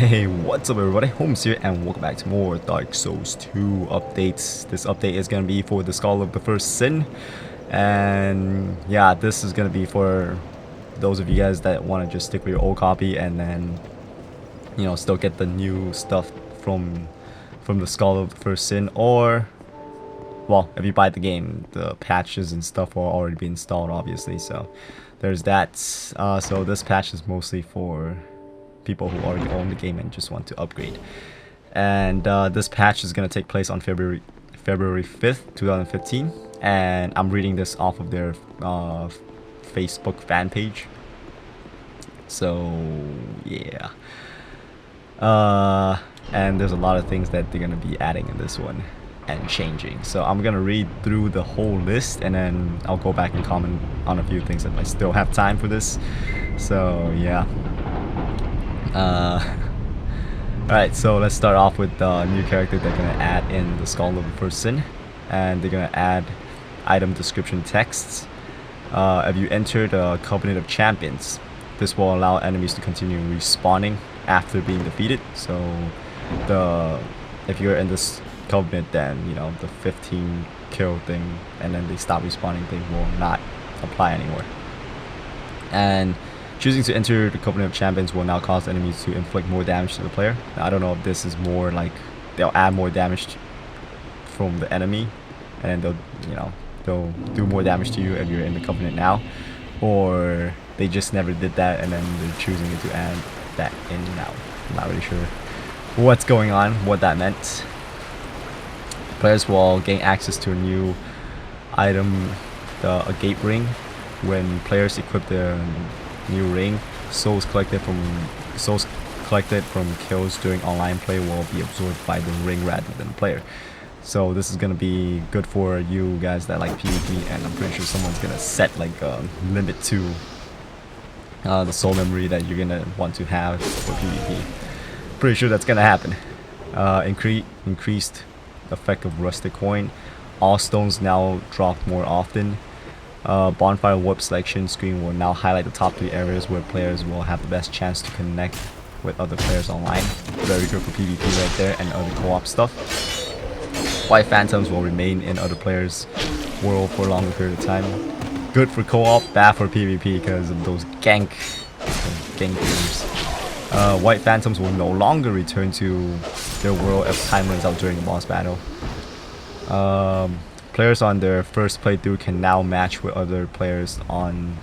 Hey, what's up everybody? Holmes here and welcome back to more Dark Souls 2 updates. This update is going to be for the Skull of the First Sin. And yeah, this is going to be for those of you guys that want to just stick with your old copy and then, you know, still get the new stuff from the Skull of the First Sin. Or, well, if you buy the game, the patches and stuff will already be installed obviously. So there's that. So this patch is mostly for people who already own the game and just want to upgrade. And this patch is going to take place on February 5th, 2015. And I'm reading this off of their Facebook fan page. So yeah. And there's a lot of things that they're going to be adding in this one and changing. So I'm going to read through the whole list and then I'll go back and comment on a few things if I still have time for this. So yeah. Alright, so let's start off with the new character they're gonna add in the Skull of the First Sin, and they're gonna add item description texts. If you enter the Covenant of Champions, this will allow enemies to continue respawning after being defeated. So if you're in this covenant, then you know the 15 kill thing and then they stop respawning thing will not apply anymore. And choosing to enter the Covenant of Champions will now cause enemies to inflict more damage to the player. Now, I don't know if this is more like they'll add more damage from the enemy, and then they'll do more damage to you if you're in the Covenant now, or they just never did that and then they're choosing to add that in now. I'm not really sure what's going on, what that meant. Players will gain access to a new item, the Agate Ring. When players equip their new ring, souls collected from kills during online play will be absorbed by the ring rather than the player. So this is gonna be good for you guys that like PvP, and I'm pretty sure someone's gonna set like a limit to the soul memory that you're gonna want to have for PvP. Pretty sure that's gonna happen. Increased effect of rusted coin. All stones now drop more often. Bonfire warp selection screen will now highlight the top 3 areas where players will have the best chance to connect with other players online. Very good for PvP right there and other co-op stuff. White phantoms will remain in other players' world for a longer period of time. Good for co-op, bad for PvP because of those gankers. White phantoms will no longer return to their world if time runs out during the boss battle. Players on their first playthrough can now match with other players on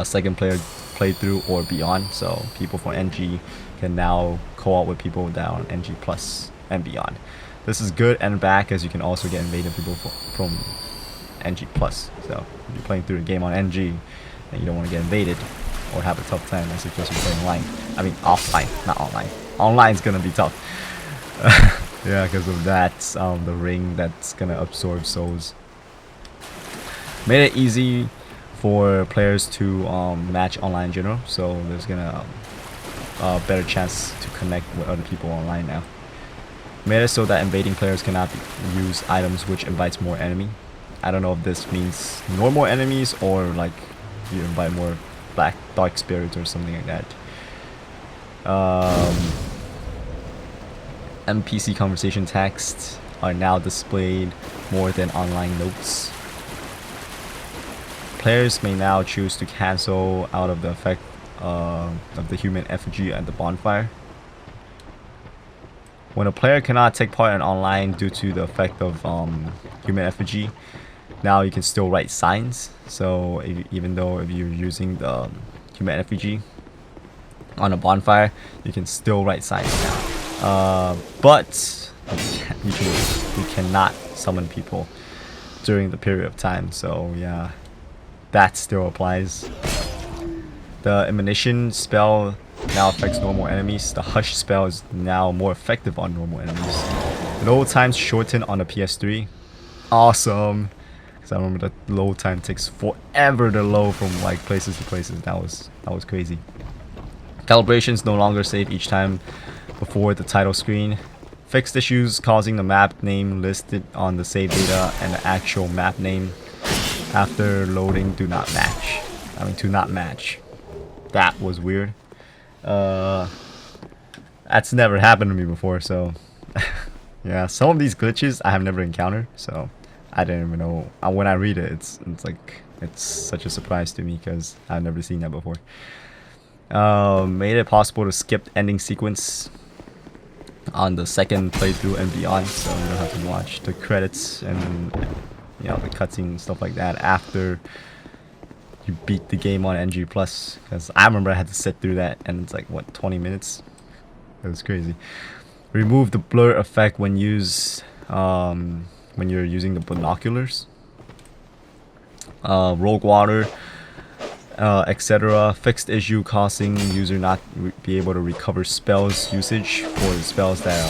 second playthrough or beyond. So people from NG can now co-op with people down NG Plus and beyond. This is good and bad because you can also get invaded people from NG Plus. So if you're playing through a game on NG and you don't want to get invaded or have a tough time, I suggest you play online. I mean offline, not online. Online's gonna be tough. Yeah, because of that, the ring that's gonna absorb souls. Made it easy for players to match online in general, so there's gonna a better chance to connect with other people online now. Made it so that invading players cannot use items which invites more enemy. I don't know if this means normal enemies or like you invite more dark spirits or something like that. Npc Conversation Texts are now displayed more than online notes. Players may now choose to cancel out of the effect of the human effigy at the bonfire. When a player cannot take part in online due to the effect of human effigy, now you can still write signs. So even though if you're using the human effigy on a bonfire, you can still write signs now. But you cannot summon people during the period of time, so yeah, that still applies. The Emanation spell now affects normal enemies. The Hush spell is now more effective on normal enemies. Load times shorten on the PS3. Awesome! Because I remember the load time takes forever to load from like places to places. That was crazy. Calibrations no longer save each time before the title screen. Fixed issues causing the map name listed on the save data and the actual map name after loading do not match. That was weird. That's never happened to me before, so yeah, some of these glitches I have never encountered, so I didn't even know. When I read it, it's like it's such a surprise to me because I've never seen that before. Made it possible to skip the ending sequence on the second playthrough and beyond, so you don't have to watch the credits and the cutscene stuff like that after you beat the game on NG Plus. Because I remember I had to sit through that, and it's like what, 20 minutes. It was crazy. Remove the blur effect when used when you're using the binoculars. Rogue water, etc. Fixed issue causing user not be able to recover spells usage for the spells that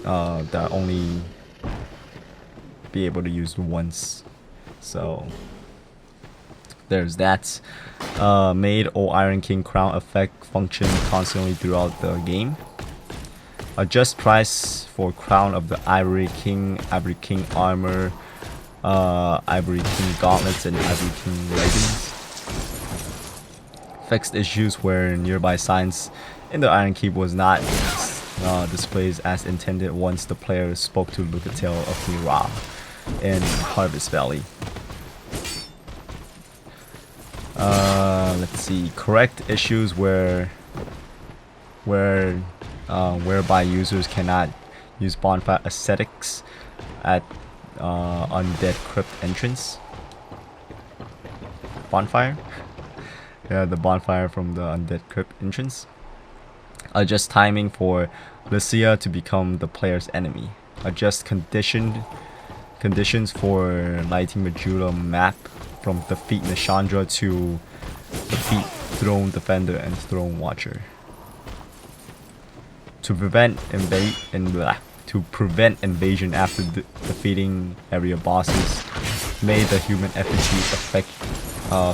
are only be able to use once. So there's that. Made all Iron King crown effect function constantly throughout the game. Adjust price for crown of the Ivory King armor, Ivory King gauntlets, and Ivory King leggings. Fixed issues where nearby signs in the Iron Keep was not displayed as intended once the player spoke to Lucatale of Mira in Harvest Valley. Let's see. Correct issues whereby users cannot use bonfire ascetics at undead crypt entrance. Bonfire? Yeah, the bonfire from the undead crypt entrance. Adjust timing for Lycia to become the player's enemy. Adjust conditions for lighting Majula map from defeat Nishandra to defeat Throne Defender and Throne Watcher. To prevent invasion after defeating area bosses, made the human effigy effect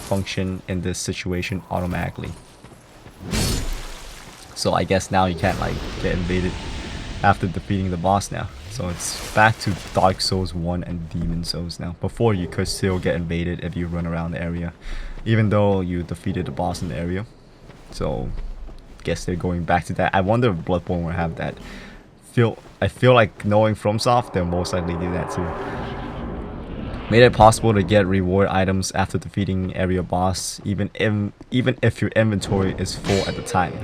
function in this situation automatically. So I guess now you can't like get invaded after defeating the boss now. So it's back to Dark Souls 1 and Demon Souls now. Before you could still get invaded if you run around the area, even though you defeated the boss in the area. So guess they're going back to that. I wonder if Bloodborne will have that. I feel like knowing FromSoft, they'll most likely do that too. Made it possible to get reward items after defeating area boss, even if your inventory is full at the time.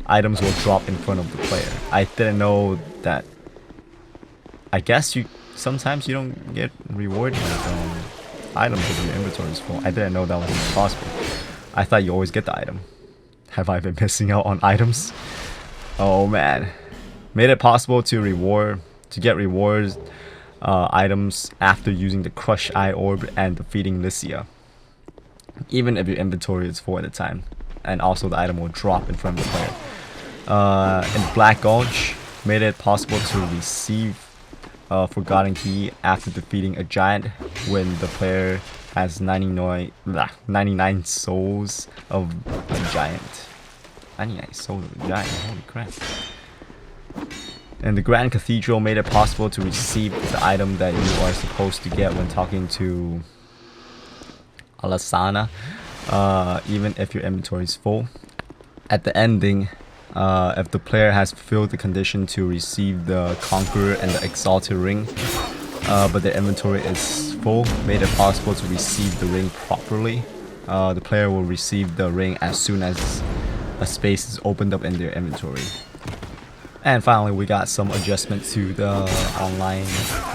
Items will drop in front of the player. I didn't know that. I guess sometimes you don't get reward items if your inventory is full. I didn't know that was even possible. I thought you always get the item. Have I been missing out on items? Oh man. Made it possible to get rewards items after using the Crush Eye Orb and defeating Lycia, even if your inventory is full at the time, and also the item will drop in front of the player. In Black Gulch, made it possible to receive Forgotten Key after defeating a giant when the player has 99 souls of a giant. 99 souls of a giant, holy crap. And the Grand Cathedral made it possible to receive the item that you are supposed to get when talking to Alasana, even if your inventory is full. At the ending, if the player has fulfilled the condition to receive the Conqueror and the Exalted Ring, but their inventory is full, made it possible to receive the ring properly. The player will receive the ring as soon as a space is opened up in their inventory. And finally, we got some adjustment to the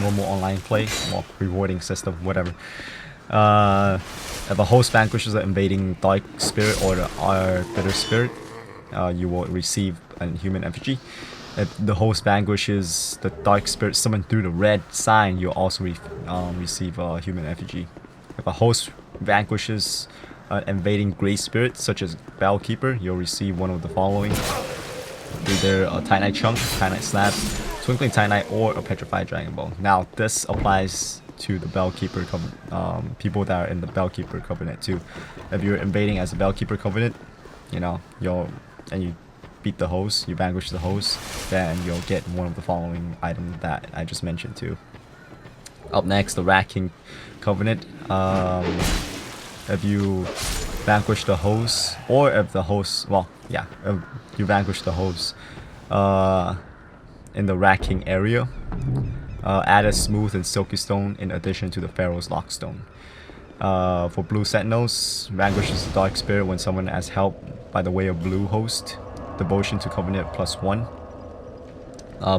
normal online play, well, rewarding system, whatever. If a host vanquishes an invading Dark Spirit or the Bitter Spirit, you will receive a human effigy. If the host vanquishes the Dark Spirit summoned through the red sign, you'll also receive a human effigy. If a host vanquishes an invading Grey Spirit, such as Bellkeeper, you'll receive one of the following. Either a Titanite Chunk, Titanite Slab, Twinkling Titanite, or a Petrified Dragon Ball. Now, this applies to the Bellkeeper people that are in the Bellkeeper Covenant too. If you're invading as a Bellkeeper Covenant, and you beat the host, you vanquish the host, then you'll get one of the following items that I just mentioned too. Up next, the Rat King Covenant. If you vanquish the host, or if the host, well, yeah, if you vanquish the host in the Rat King area, add a smooth and silky stone in addition to the Pharaoh's Lockstone. For blue sentinels, vanquishes the dark spirit when someone has help by the way of blue host. Devotion to Covenant +1.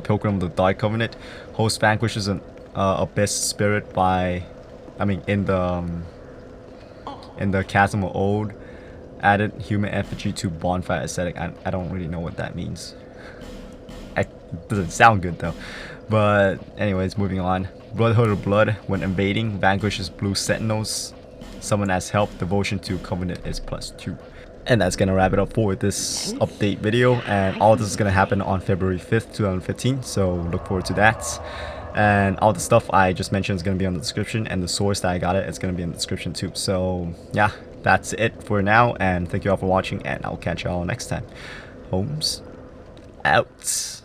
Pilgrim of the Dark Covenant, host vanquishes an abyss spirit by, in the Chasm of Old. Added human effigy to bonfire aesthetic. I don't really know what that means. It doesn't sound good though. But anyways, moving on. Brotherhood of Blood, when invading, vanquishes blue sentinels. Someone has help. Devotion to Covenant is +2. And that's gonna wrap it up for this update video. And all this is gonna happen on February 5th, 2015. So look forward to that. And all the stuff I just mentioned is gonna be on the description, and the source that I got it is gonna be in the description too. So yeah, that's it for now. And thank you all for watching, and I'll catch y'all next time. Holmes out.